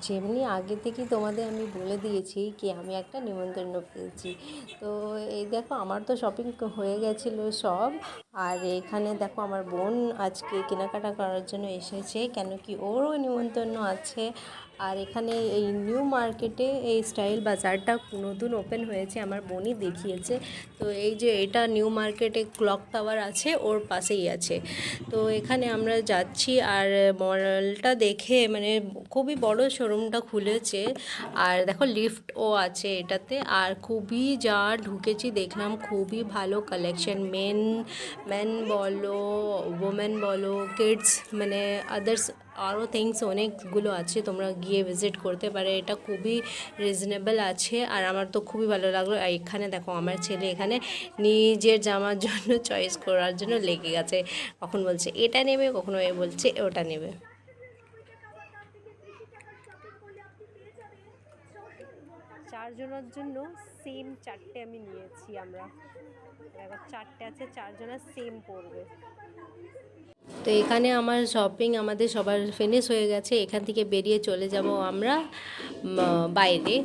যেমনি আগে থেকেই তোমাদের আমি বলে দিয়েছি কি আমি একটা নিমন্ত্রণ পেয়েছি। তো এই দেখো আমার তো শপিং হয়ে গেছিলো সব। আর এখানে দেখো আমার বোন আজকে কেনাকাটা করার জন্য এসেছে, কেন কি ওরও নিমন্ত্রণ আছে। আর এখানে এই নিউ মার্কেটে এই স্টাইল বাজারটা নতুন ওপেন হয়েছে, আমার বোনই দেখিয়েছে। তো এই যে এটা নিউ মার্কেটে ক্লক টাওয়ার আছে, ওর পাশেই আছে। তো এখানে আমরা যাচ্ছি আর মলটা দেখে মানে খুবই বড় শোরুমটা খুলেছে। আর দেখো লিফটও আছে এটাতে। আর খুবই যা ঢুকেছি দেখলাম খুবই ভালো কালেকশন, মেন বলো, ওমেন বলো, কিডস মানে আদার্স আরও থিংস অনেকগুলো আছে, তোমরা গিয়ে ভিজিট করতে পারে। এটা খুবই রিজনেবল আছে আর আমার তো খুবই ভালো লাগলো। আর এখানে দেখো আমার ছেলে এখানে নিজের জামার জন্য চয়েস করার জন্য লেগে গেছে, কখন বলছে এটা নেবে, কখনো এ বলছে ওটা নেবে। চারজনের জন্য সেম চারটে আমি নিয়েছি। আমরা দেখো চারটে আছে, চারজনের সেম পড়বে। তো এখানে আমার শপিং আমাদের সবার ফিনিশ হয়ে গেছে, এখান থেকে বেরিয়ে চলে যাব আমরা বাইরে।